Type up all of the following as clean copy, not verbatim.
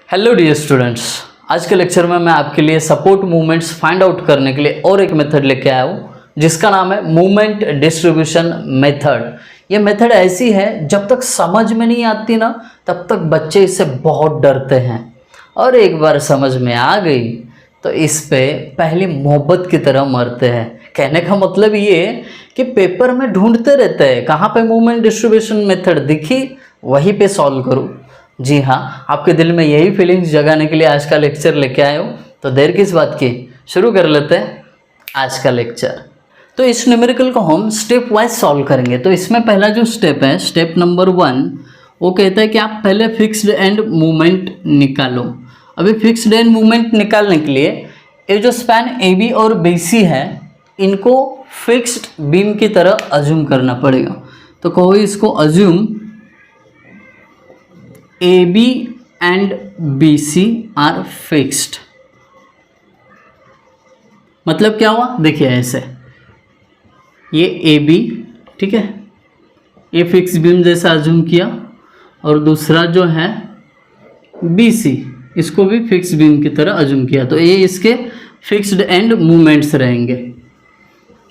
Hello dear students, आज के lecture में मैं आपके लिए सपोर्ट मूवमेंट्स फाइंड आउट करने के लिए और एक मेथड लेके आया हूँ जिसका नाम है मूवमेंट डिस्ट्रीब्यूशन मेथड। ये मेथड ऐसी है जब तक समझ में नहीं आती ना तब तक बच्चे इससे बहुत डरते हैं, और एक बार समझ में आ गई तो इस पे पहली मोहब्बत की तरह मरते हैं। कहने का मतलब ये है कि पेपर में ढूंढते रहते हैं कहाँ पे मूवमेंट डिस्ट्रीब्यूशन मेथड दिखी वहीं पे सॉल्व करूँ। जी हाँ, आपके दिल में यही फीलिंग्स जगाने के लिए आज का लेक्चर लेके आए हो, तो देर किस बात की, शुरू कर लेते हैं आज का लेक्चर। तो इस न्यूमेरिकल को हम स्टेप वाइज सॉल्व करेंगे। तो इसमें पहला जो स्टेप है, स्टेप नंबर 1, वो कहता है कि आप पहले फिक्स्ड एंड मूवमेंट निकालो। अभी फिक्स्ड एंड मूवमेंट निकालने के लिए ये जो स्पैन ए बी और बी सी है इनको फिक्स्ड बीम की तरह अज्यूम करना पड़ेगा। तो कहो इसको assume AB and BC are fixed। मतलब क्या हुआ, देखिए ऐसे, ये AB ठीक है, ये फिक्स बीम जैसा अज्यूम किया, और दूसरा जो है BC इसको भी फिक्स बीम की तरह अज्यूम किया। तो ये इसके फिक्स्ड एंड मूवमेंट्स रहेंगे,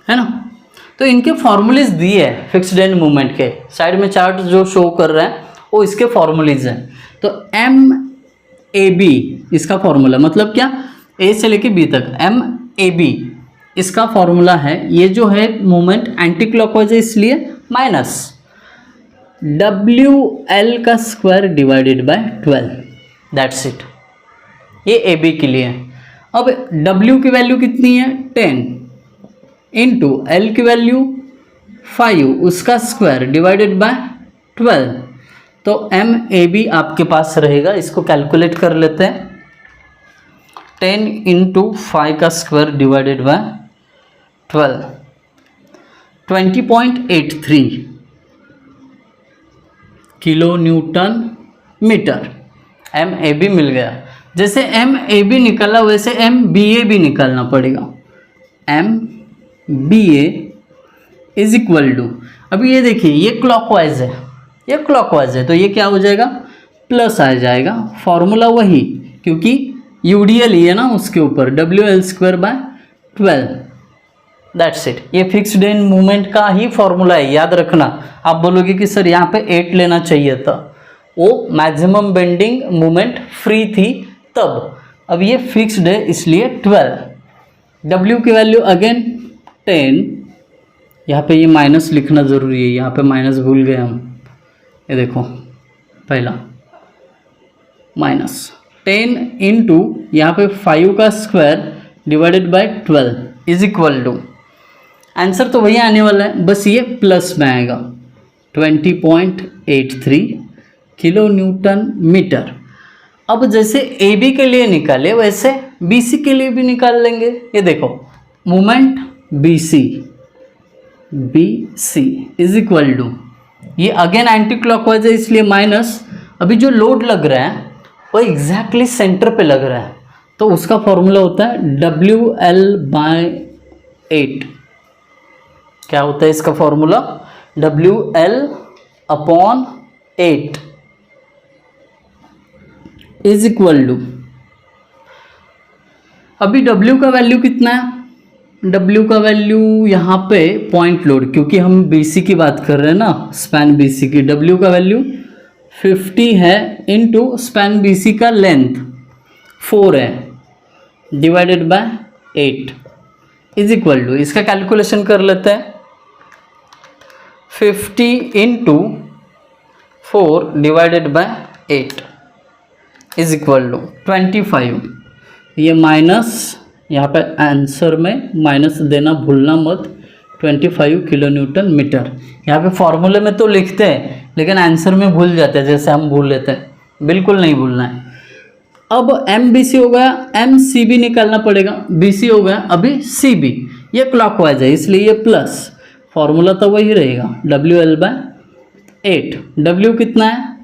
है ना। तो इनके फॉर्मूलेज दिए हैं फिक्स्ड एंड मूवमेंट के, साइड में चार्ट जो शो कर रहा है वो इसके फॉर्मूलेज हैं। तो MAB इसका फॉर्मूला मतलब क्या, A से लेके B तक MAB इसका फॉर्मूला है, ये जो है मूवमेंट एंटी क्लॉकवाइज है इसलिए माइनस WL का square divided by 12, that's it. ये AB के लिए है। अब W की वैल्यू कितनी है 10 इंटू L की वैल्यू 5 उसका स्क्वायर डिवाइडेड बाय 12। तो MAB आपके पास रहेगा, इसको कैलकुलेट कर लेते हैं। 10 इंटू 5 का square divided by 12, 20.83 kilo newton metre MAB मिल गया। जैसे MAB निकला वैसे MBA भी निकालना पड़ेगा। MBA इज इक्वल टू, अभी ये देखिए ये क्लॉकवाइज है, ये क्लॉकवाइज है, तो ये क्या हो जाएगा, प्लस आ जाएगा। फॉर्मूला वही, क्योंकि UDL ही है ना उसके ऊपर, WL square by 12, that's it. ये फिक्स्ड एंड मूवमेंट का ही फॉर्मूला है, याद रखना। आप बोलोगे कि सर यहाँ पे 8 लेना चाहिए था, वो मैक्सिमम बेंडिंग मूवमेंट फ्री थी तब, अब ये फिक्स्ड है इसलिए 12। W की वैल्यू अगेन 10, यहाँ पे ये माइनस लिखना ज़रूरी है, यहाँ पे माइनस भूल गए हम, ये देखो पहला माइनस 10 इंटू यहाँ पे 5 का square divided by 12 is equal to, answer तो वही आने वाला है, बस ये प्लस में आएगा 20.83 किलो न्यूटन मीटर। अब जैसे AB के लिए निकाले वैसे BC के लिए भी निकाल लेंगे। ये देखो moment BC is equal to, ये अगेन एंटी क्लॉकवाइज है इसलिए माइनस, अभी जो लोड लग रहा है वो एग्जैक्टली सेंटर पे लग रहा है, तो उसका फॉर्मूला होता है WL बाय 8। क्या होता है इसका formula, WL upon 8 is equal to, अभी W का वैल्यू कितना है, W का वैल्यू यहाँ पे पॉइंट लोड, क्योंकि हम BC की बात कर रहे हैं ना, स्पैन BC की, W का वैल्यू 50 है इंटू स्पैन BC का लेंथ 4 है divided by 8 is equal to, इसका कैलकुलेशन कर लेते हैं। 50 into 4 divided by 8 is equal to 25। ये माइनस यहाँ पे आंसर में माइनस देना भूलना मत, 25 किलो न्यूटन मीटर। यहाँ पे फॉर्मूले में तो लिखते हैं लेकिन आंसर में भूल जाते हैं, जैसे हम भूल लेते हैं, बिल्कुल नहीं भूलना है। अब MBC हो गया, MCB निकालना पड़ेगा, BC हो गया, अभी CB, ये क्लॉकवाइज है इसलिए ये प्लस, फॉर्मूला तो वही रहेगा WL बाय 8। W कितना है,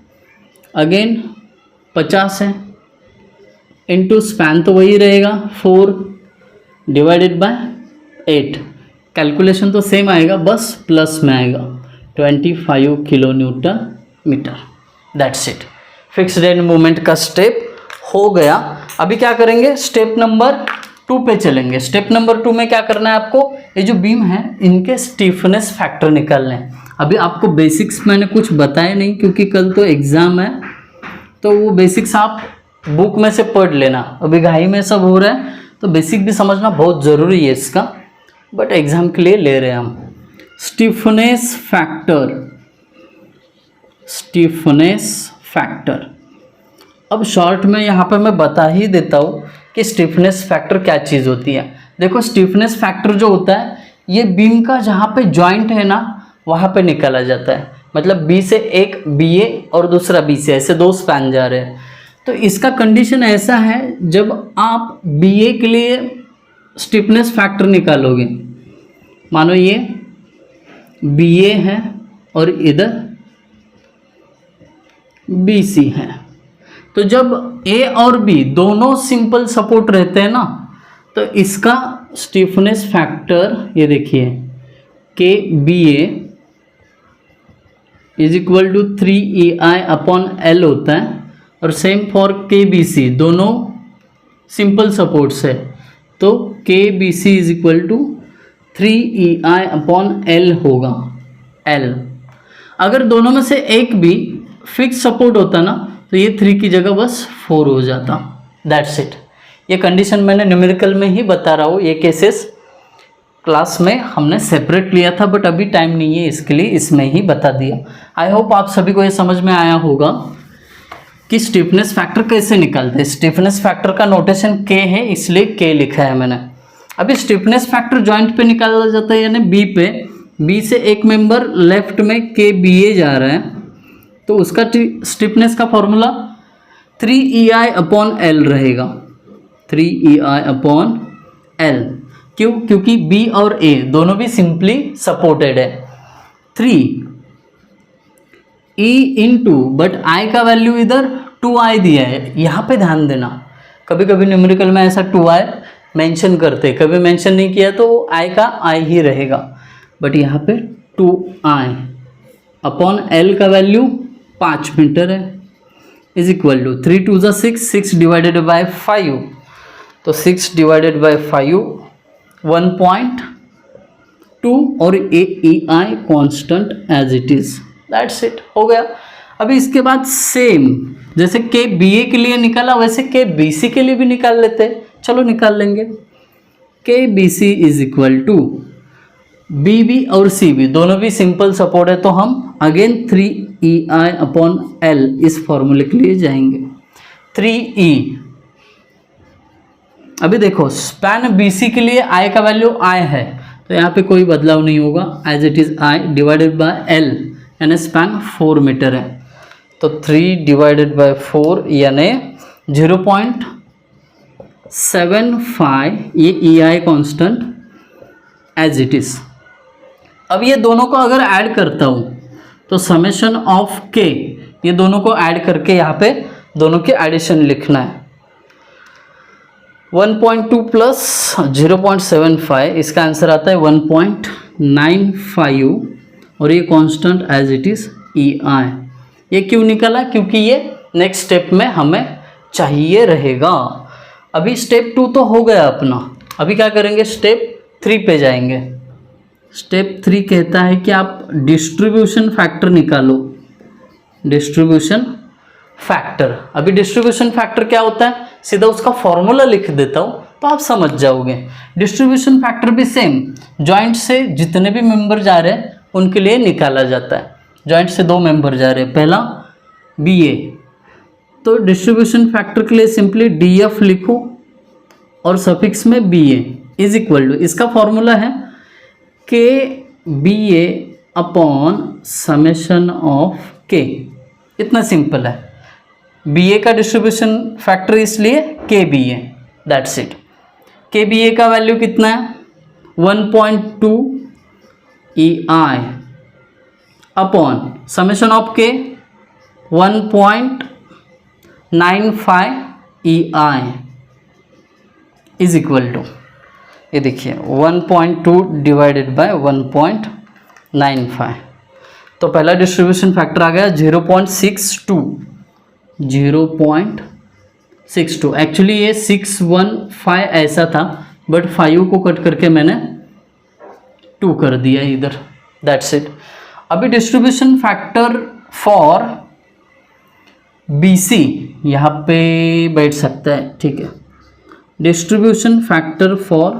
अगेन 50 है, इंटू स्पैन तो वही रहेगा 4 डिवाइडेड बाय 8, कैलकुलेशन तो सेम आएगा बस प्लस में आएगा 25 kilo newton metre, that's it. Fixed end movement का स्टेप हो गया। अभी क्या करेंगे, स्टेप नंबर 2 पे चलेंगे। स्टेप नंबर 2 में क्या करना है आपको, ये जो बीम है इनके स्टिफनेस फैक्टर निकालने हैं। अभी आपको बेसिक्स मैंने कुछ बताया नहीं क्योंकि कल तो एग्ज़ाम है, तो वो बेसिक्स आप बुक में से पढ़ लेना। अभी घाई में सब हो रहा है तो बेसिक भी समझना बहुत ज़रूरी है इसका, बट एग्ज़ाम के लिए ले रहे हैं हम। Stiffness factor, stiffness factor. अब शॉर्ट में यहाँ पे मैं बता ही देता हूँ कि स्टिफनेस फैक्टर क्या चीज़ होती है। देखो स्टिफनेस फैक्टर जो होता है ये बीम का जहाँ पे जॉइंट है ना वहाँ पे निकाला जाता है। मतलब बी से एक BA और दूसरा B से, ऐसे दो स्पैन जा रहे हैं। तो इसका कंडीशन ऐसा है, जब आप BA के लिए स्टिफनेस फैक्टर निकालोगे, मानो ये BA है और इधर BC है, तो जब A और B दोनों सिंपल सपोर्ट रहते हैं ना, तो इसका स्टिफनेस फैक्टर ये देखिए KBA is equal to 3EI/L होता है, और सेम फॉर KBC, दोनों सिंपल सपोर्ट्स है, तो KBC is equal to 3EI/L होगा। L अगर दोनों में से एक भी फिक्स सपोर्ट होता ना तो ये 3 की जगह बस 4 हो जाता। That's it. ये कंडीशन मैंने न्यूमेरिकल में ही बता रहा हूँ, ये केसेस क्लास में हमने सेपरेट लिया था, बट अभी टाइम नहीं है इसके लिए, इसमें ही बता दिया। आई होप आप सभी को ये समझ में आया होगा कि स्टिफनेस फैक्टर कैसे निकालते हैं। स्टिफनेस फैक्टर का नोटेशन K है, इसलिए K लिखा है मैंने। अभी स्टिफनेस फैक्टर जॉइंट पे निकाला जाता है, यानी B पे। B से एक मेंबर लेफ्ट में KBA जा रहा है, तो उसका स्टिफनेस का फॉर्मूला 3EI/L रहेगा। 3EI/L क्यों? क्योंकि B और A दोनों भी सिंपली सपोर्टेड है। 3E इंटू, बट I का वैल्यू इधर 2I दिया है, यहाँ पे ध्यान देना। कभी कभी न्यूमेरिकल में ऐसा 2I मेंशन करते, कभी मेंशन नहीं किया तो I का I ही रहेगा, बट यहाँ पे 2I/L का वैल्यू 5 मीटर है, is equal to 3 2 6, 6 divided by 5, तो 6 डिवाइडेड बाई 5 1.2, और EI constant as it is. That's it, हो गया। अभी इसके बाद सेम जैसे KBA के लिए निकाला वैसे KBC के लिए भी निकाल लेते हैं। चलो निकाल लेंगे। KBC is equal to BB और CB दोनों भी सिंपल सपोर्ट है, तो हम अगेन 3EI/L इस फॉर्मूले के लिए जाएंगे। 3E, अभी देखो स्पैन BC के लिए I का वैल्यू I है, तो यहाँ पे कोई बदलाव नहीं होगा, as it is I divided by L, यानी स्पैन 4 मीटर है, तो 3 डिवाइडेड बाय 4 यानी 0.75, ये EI constant as it is. अब ये दोनों को अगर ऐड करता हूँ तो समेशन ऑफ K, ये दोनों को ऐड करके यहाँ पे दोनों के एडिशन लिखना है। 1.2 प्लस 0.75, इसका आंसर आता है 1.95, और ये constant as it is EI। ये क्यों निकला? क्योंकि ये नेक्स्ट स्टेप में हमें चाहिए रहेगा। अभी स्टेप 2 तो हो गया अपना, अभी क्या करेंगे, स्टेप 3 पे जाएंगे। स्टेप 3 कहता है कि आप डिस्ट्रीब्यूशन फैक्टर निकालो। डिस्ट्रीब्यूशन फैक्टर, अभी डिस्ट्रीब्यूशन फैक्टर क्या होता है, सीधा उसका फॉर्मूला लिख देता हूँ तो आप समझ जाओगे। डिस्ट्रीब्यूशन फैक्टर भी सेम, जॉइंट से जितने भी मेंबर जा रहे हैं उनके लिए निकाला जाता है। जॉइंट से 2 मेंबर जा रहे हैं, पहला BA, तो डिस्ट्रीब्यूशन फैक्टर के लिए सिंपली DF लिखो और सफिक्स में BA इज इक्वल टू, इसका फॉर्मूला है KBA/समेशन ऑफ K। इतना सिंपल है। BA का डिस्ट्रीब्यूशन फैक्टर इसलिए KBA, दैट्स इट। KBA का वैल्यू कितना है, 1.2 EI upon summation of K 1.95 EI is equal to, ये देखिए 1.2 डिवाइडेड बाय 1.95, तो पहला डिस्ट्रीब्यूशन फैक्टर आ गया 0.62, 6 2, एक्चुअली ये 6 1 5 ऐसा था, बट 5 को कट करके मैंने 2 कर दिया इधर, दैट्स इट। अभी डिस्ट्रीब्यूशन फैक्टर फॉर BC यहाँ पे बैठ सकता है, ठीक है। डिस्ट्रीब्यूशन फैक्टर फॉर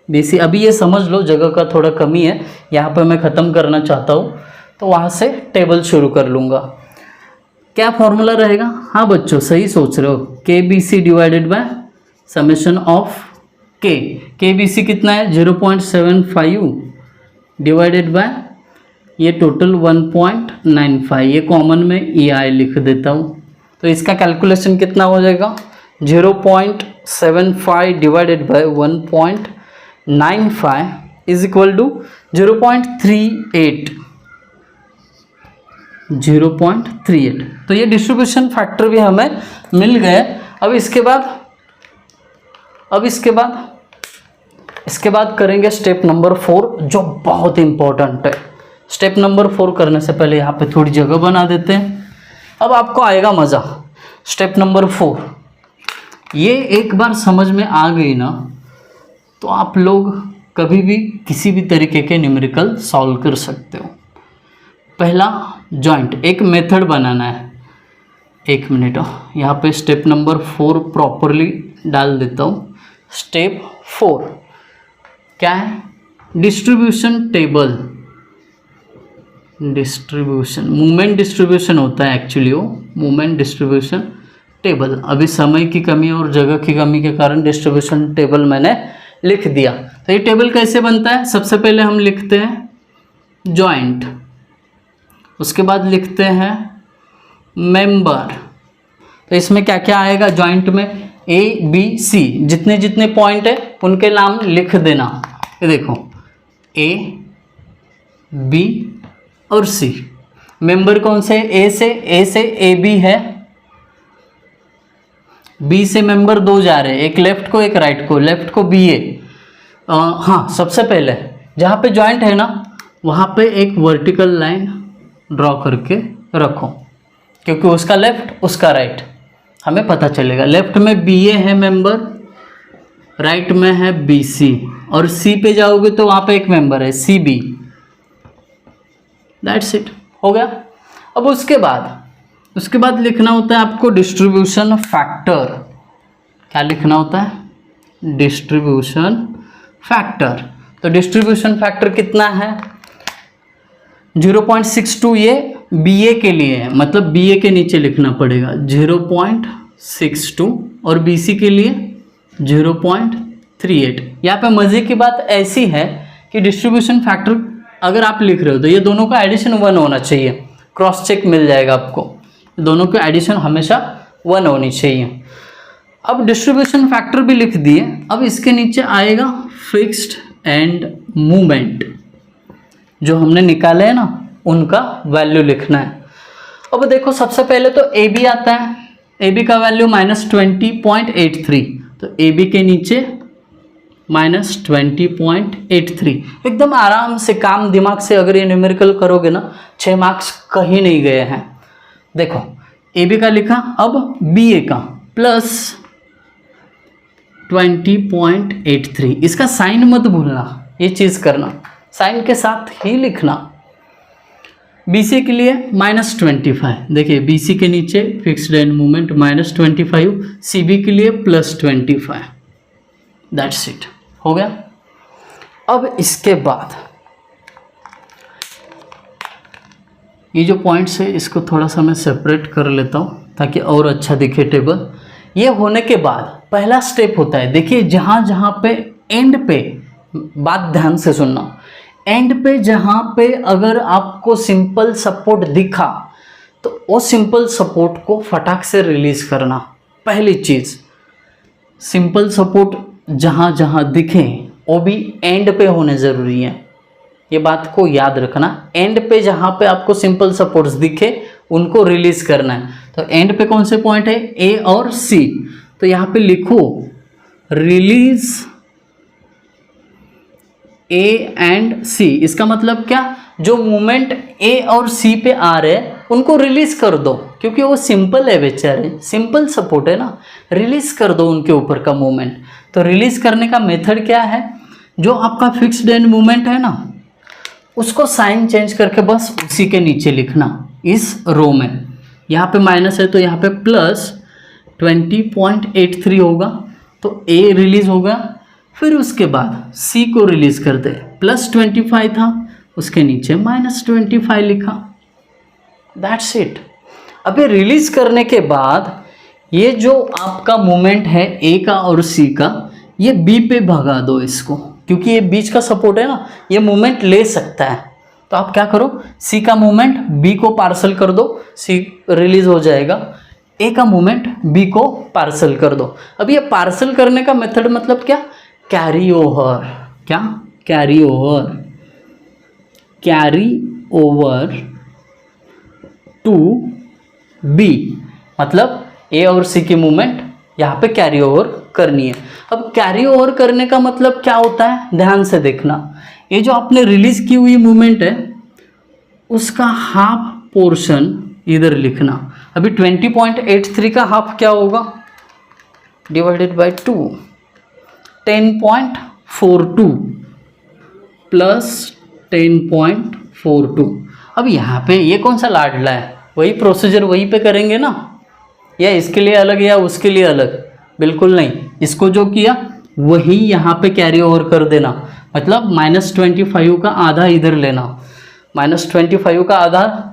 BC, अभी ये समझ लो जगह का थोड़ा कमी है, यहाँ पे मैं ख़त्म करना चाहता हूँ, तो वहाँ से टेबल शुरू कर लूँगा। क्या फॉर्मूला रहेगा? हाँ बच्चों सही सोच रहे हो, KBC divided by summation of K। KBC कितना है? 0.75 डिवाइडेड बाय ये टोटल 1.95, ये कॉमन में EI लिख देता हूँ, तो इसका कैलकुलेशन कितना हो जाएगा? 0.75 divided by 1.95 is equal to 0.38। तो ये डिस्ट्रीब्यूशन फैक्टर भी हमें मिल गए। अब इसके बाद करेंगे स्टेप नंबर 4, जो बहुत इंपॉर्टेंट है। स्टेप नंबर 4 करने से पहले यहाँ पे थोड़ी जगह बना देते हैं, अब आपको आएगा मज़ा। स्टेप नंबर 4, ये एक बार समझ में आ गई ना, तो आप लोग कभी भी किसी भी तरीके के न्यूमेरिकल सॉल्व कर सकते हो। पहला जॉइंट, एक मेथड बनाना है। एक मिनट, यहाँ पे स्टेप नंबर 4 प्रॉपरली डाल देता हूँ। स्टेप 4 क्या है? Distribution table. Distribution, movement distribution होता है एक्चुअली, वो मूवमेंट डिस्ट्रीब्यूशन टेबल। अभी समय की कमी और जगह की कमी के कारण डिस्ट्रीब्यूशन टेबल मैंने लिख दिया। तो ये टेबल कैसे बनता है? सबसे पहले हम लिखते हैं जॉइंट, उसके बाद लिखते हैं मेंबर। तो इसमें क्या क्या आएगा जॉइंट में? ABC, जितने जितने पॉइंट है उनके नाम लिख देना। ये देखो A, B और C। मेंबर कौन से? A से AB है, B से मेंबर 2 जा रहे हैं, एक लेफ्ट को एक राइट को, लेफ्ट को BA। हाँ, सबसे पहले जहाँ पे जॉइंट है ना, वहाँ पे एक वर्टिकल लाइन ड्रॉ करके रखो, क्योंकि उसका लेफ्ट उसका राइट हमें पता चलेगा। लेफ्ट में BA है मेंबर, राइट में है BC, और C पे जाओगे तो वहाँ पे एक मेंबर है CB। दैट्स इट, हो गया। अब उसके बाद लिखना होता है आपको डिस्ट्रीब्यूशन फैक्टर। क्या लिखना होता है? Distribution factor. तो डिस्ट्रीब्यूशन फैक्टर कितना है? 0.62, ये BA के लिए है, मतलब BA के नीचे लिखना पड़ेगा 0.62, और BC के लिए 0.38। यहाँ पे मज़े की बात ऐसी है कि डिस्ट्रीब्यूशन फैक्टर अगर आप लिख रहे हो तो ये दोनों का एडिशन 1 होना चाहिए, क्रॉस चेक मिल जाएगा आपको, दोनों की एडिशन हमेशा 1 होनी चाहिए। अब डिस्ट्रीब्यूशन फैक्टर भी लिख दिए, अब इसके नीचे आएगा फिक्स्ड एंड मूवमेंट, जो हमने निकाले हैं ना, उनका वैल्यू लिखना है। अब देखो सबसे पहले तो AB आता है, AB का वैल्यू -20.83, तो AB के नीचे -20.83। एकदम आराम से काम दिमाग से अगर ये न्यूमेरिकल करोगे ना, 6 मार्क्स कहीं नहीं गए हैं। देखो AB का लिखा, अब BA का प्लस 20.83। इसका साइन मत भूलना, ये चीज़ करना, साइन के साथ ही लिखना। BC के लिए -25, देखिए BC के नीचे फिक्स्ड एंड मूवमेंट -25, CB के लिए +25। दैट्स इट, हो गया। अब इसके बाद ये जो पॉइंट्स है इसको थोड़ा सा मैं सेपरेट कर लेता हूँ ताकि और अच्छा दिखे टेबल। ये होने के बाद पहला स्टेप होता है, देखिए जहाँ पे एंड पे, बात ध्यान से सुनना, एंड पे जहाँ पे अगर आपको सिंपल सपोर्ट दिखा तो वो सिंपल सपोर्ट को फटाक से रिलीज करना। पहली चीज़, सिंपल सपोर्ट जहाँ दिखे वो भी एंड पे होने ज़रूरी है, ये बात को याद रखना। एंड पे जहाँ पे आपको सिंपल सपोर्ट्स दिखे उनको रिलीज करना है। तो एंड पे कौन से पॉइंट है? A और C। तो यहाँ पे लिखो रिलीज A एंड C। इसका मतलब क्या? जो मूवमेंट A और C पे आ रहे हैं उनको रिलीज़ कर दो, क्योंकि वो सिंपल है बेचारे, सिंपल सपोर्ट है ना, रिलीज़ कर दो उनके ऊपर का मोमेंट। तो रिलीज़ करने का मेथड क्या है, जो आपका फिक्स्ड एंड मोमेंट है ना, उसको साइन चेंज करके बस उसी के नीचे लिखना इस रो में। यहाँ पे माइनस है तो यहाँ पे प्लस 20.83 होगा, तो ए रिलीज़ होगा। फिर उसके बाद सी को रिलीज़ कर दे, प्लस 25 था, उसके नीचे माइनस 25 लिखा, दैट्स इट। अभी रिलीज़ करने के बाद ये जो आपका मोमेंट है ए का और सी का, ये बी पे भगा दो इसको, क्योंकि ये बीच का सपोर्ट है ना, ये मोमेंट ले सकता है। तो आप क्या करो, सी का मोमेंट बी को पार्सल कर दो, सी रिलीज हो जाएगा, ए का मोमेंट बी को पार्सल कर दो। अब ये पार्सल करने का मेथड मतलब क्या, कैरी ओवर, क्या carry over, carry over to B, मतलब ए और सी की मूवमेंट यहाँ पे कैरी ओवर करनी है। अब कैरी ओवर करने का मतलब क्या होता है, ध्यान से देखना, ये जो आपने रिलीज की हुई मूवमेंट है उसका हाफ पोर्शन इधर लिखना। अभी 20.83 का हाफ क्या होगा, डिवाइडेड बाय 2, 10.42 प्लस 10.42। अब यहाँ पे ये कौन सा लाडला है, वही प्रोसीजर वहीं पे करेंगे ना, या इसके लिए अलग या उसके लिए अलग, बिल्कुल नहीं। इसको जो किया वही यहाँ पे कैरी ओवर कर देना, मतलब -25 का आधा इधर लेना, -25 का आधा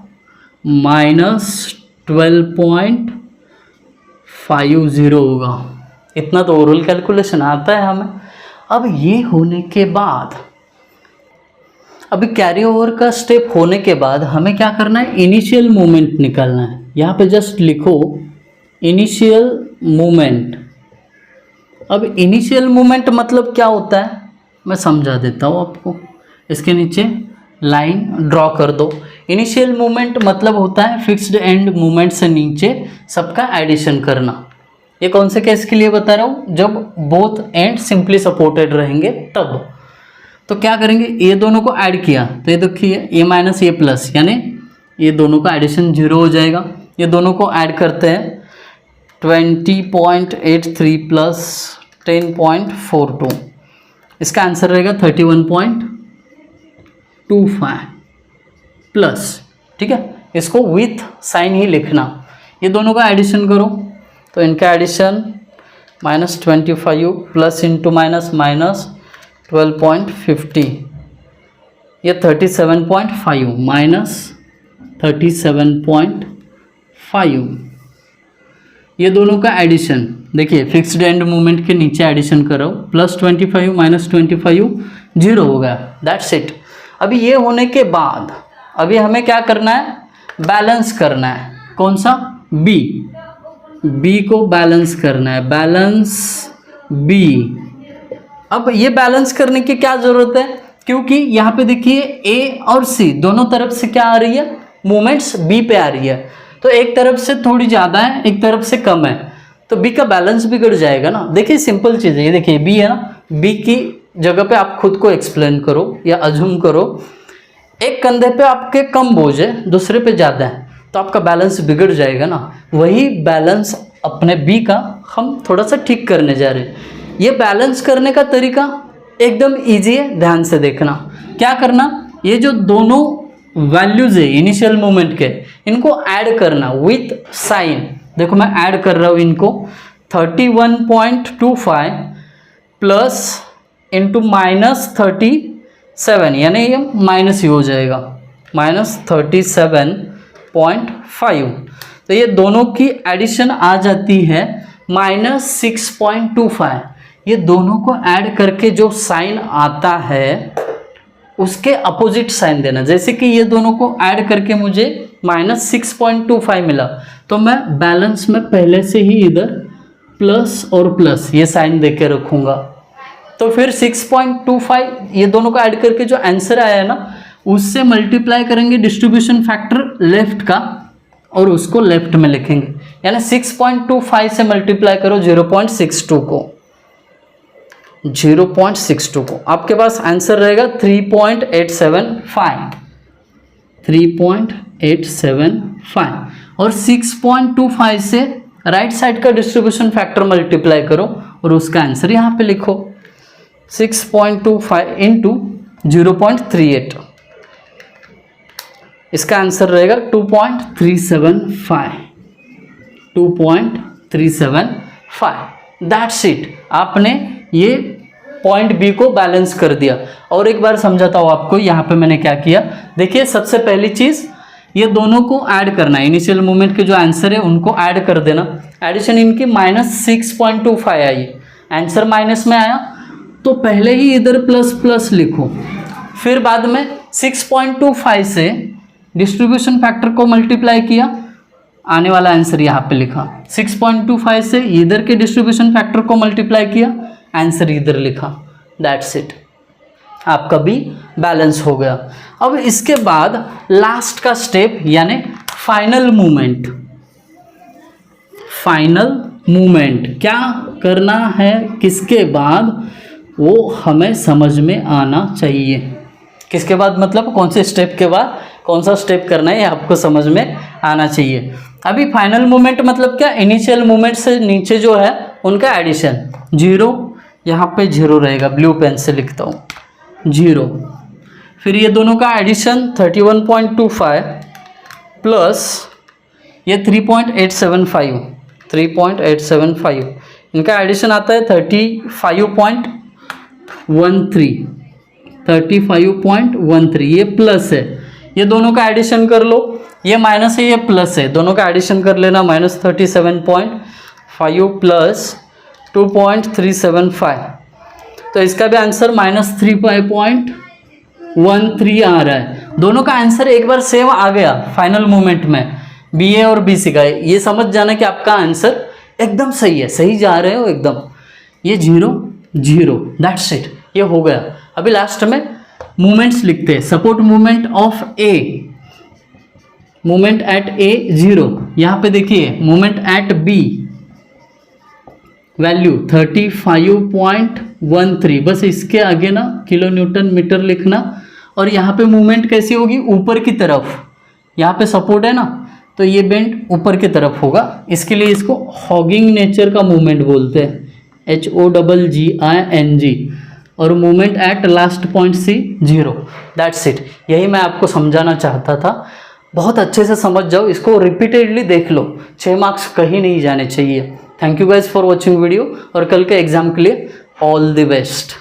-12.50 होगा। इतना तो ओरल कैलकुलेशन आता है हमें। अब ये होने के बाद, अभी कैरी ओवर का स्टेप होने के बाद हमें क्या करना है, इनिशियल मोमेंट निकालना है। यहाँ पे जस्ट लिखो इनिशियल मोमेंट। अब इनिशियल मोमेंट मतलब क्या होता है, मैं समझा देता हूँ आपको, इसके नीचे लाइन ड्रॉ कर दो। इनिशियल मोमेंट मतलब होता है फिक्स्ड एंड मोमेंट से नीचे सबका एडिशन करना। ये कौन से केस के लिए बता रहा हूँ, जब बोथ एंड सिंपली सपोर्टेड रहेंगे तब। तो क्या करेंगे, ये दोनों को ऐड किया तो ये देखिए ए माइनस ए प्लस, यानी ये दोनों का एडिशन 0 हो जाएगा। ये दोनों को ऐड करते हैं, 20.83 प्लस 10.42, इसका आंसर रहेगा 31.25 प्लस, ठीक है, इसको विथ साइन ही लिखना। ये दोनों का एडिशन करो तो इनका addition -25 plus into minus minus 12.50, ये 37.5 माइनस 37.5। ये दोनों का एडिशन देखिए, फिक्स्ड एंड मूवमेंट के नीचे एडिशन करो, +25 -25 0 हो गया, दैट्स इट। अभी ये होने के बाद अभी हमें क्या करना है, बैलेंस करना है। कौन सा, बी को बैलेंस करना है, बैलेंस बी। अब ये बैलेंस करने की क्या ज़रूरत है, क्योंकि यहाँ पे देखिए ए और सी दोनों तरफ से क्या आ रही है, मोमेंट्स बी पे आ रही है। तो एक तरफ से थोड़ी ज़्यादा है, एक तरफ से कम है, तो बी का बैलेंस बिगड़ जाएगा ना। देखिए सिंपल चीज़ है, ये देखिए बी है ना, बी की जगह पे आप खुद को एक्सप्लेन करो या अज्यूम करो, एक कंधे पे आपके कम बोझ है, दूसरे पे ज़्यादा है, तो आपका बैलेंस बिगड़ जाएगा ना। वही बैलेंस अपने बी का हम थोड़ा सा ठीक करने जा रहे हैं। ये बैलेंस करने का तरीका एकदम ईजी है, ध्यान से देखना। क्या करना, ये जो दोनों वैल्यूज है इनिशियल मोमेंट के, इनको ऐड करना विथ साइन। देखो मैं ऐड कर रहा हूँ इनको, 31.25 प्लस इंटू -37, यानी ये माइनस ही हो जाएगा, -37.5। तो ये दोनों की एडिशन आ जाती है -6.25। ये दोनों को ऐड करके जो साइन आता है उसके अपोजिट साइन देना। जैसे कि ये दोनों को ऐड करके मुझे -6.25 मिला, तो मैं बैलेंस में पहले से ही इधर प्लस और प्लस ये साइन दे के रखूँगा। तो फिर 6.25 ये दोनों को ऐड करके जो आंसर आया है ना, उससे मल्टीप्लाई करेंगे डिस्ट्रीब्यूशन फैक्टर लेफ्ट का और उसको लेफ्ट में लिखेंगे, यानी 6.25 से मल्टीप्लाई करो 0.62 को, आपके पास आंसर रहेगा 3.875। 3.875 6.875 और 6.25 से राइट साइड का डिस्ट्रीब्यूशन फैक्टर मल्टीप्लाई करो और उसका आंसर यहाँ पे लिखो 6.25 इंटू 0.38, इसका आंसर रहेगा 2.375। 2.375 दैट्स इट। आपने ये पॉइंट बी को बैलेंस कर दिया। और एक बार समझाता हूँ आपको, यहाँ पे मैंने क्या किया। देखिए सबसे पहली चीज़ ये दोनों को ऐड करना है, इनिशियल मूवमेंट के जो आंसर है उनको ऐड कर देना। एडिशन इनकी -6.25 आई, आंसर माइनस में आया तो पहले ही इधर प्लस प्लस लिखो, फिर बाद में 6.25 से डिस्ट्रीब्यूशन फैक्टर को मल्टीप्लाई किया, आने वाला आंसर यहाँ पे लिखा। 6.25 से इधर के डिस्ट्रीब्यूशन फैक्टर को मल्टीप्लाई किया, आंसर इधर लिखा। दैट्स इट, आपका भी बैलेंस हो गया। अब इसके बाद लास्ट का स्टेप यानी फाइनल मूवमेंट। फाइनल मूवमेंट क्या करना है, किसके बाद, वो हमें समझ में आना चाहिए। किसके बाद मतलब कौन से स्टेप के बाद कौन सा स्टेप करना है, ये आपको समझ में आना चाहिए। अभी फाइनल मूवमेंट मतलब क्या, इनिशियल मूवमेंट से नीचे जो है उनका एडिशन। 0 यहाँ पे 0 रहेगा, ब्लू पेन से लिखता हूँ 0। फिर ये दोनों का एडिशन 31.25 प्लस ये 3.875, इनका एडिशन आता है 35.13, ये प्लस है, ये दोनों का एडिशन कर लो। ये माइनस है, ये प्लस है, दोनों का एडिशन कर लेना। -37.5 प्लस 2.375, तो इसका भी आंसर -3.13 आ रहा है। दोनों का आंसर एक बार सेम आ गया फाइनल मूवमेंट में, बी ए और बी सी का। ये समझ जाना कि आपका आंसर एकदम सही है, सही जा रहे हो एकदम। ये 0 0 दैट्स इट, ये हो गया। अभी लास्ट में मूवमेंट्स लिखते हैं। Support movement of A, movement at A 0, यहाँ पे देखिए मूवमेंट एट बी वैल्यू 35.13, बस इसके आगे ना किलो न्यूटन मीटर लिखना। और यहाँ पे मूवमेंट कैसी होगी, ऊपर की तरफ, यहाँ पे सपोर्ट है ना, तो ये बेंड ऊपर की तरफ होगा। इसके लिए इसको हॉगिंग नेचर का मूवमेंट बोलते हैं, HOGGING। और movement at last point C 0, that's it. यही मैं आपको समझाना चाहता था। बहुत अच्छे से समझ जाओ, इसको रिपीटेडली देख लो, 6 मार्क्स कहीं नहीं जाने चाहिए। Thank you guys for watching video, और कल के एग्जाम के लिए ऑल द बेस्ट।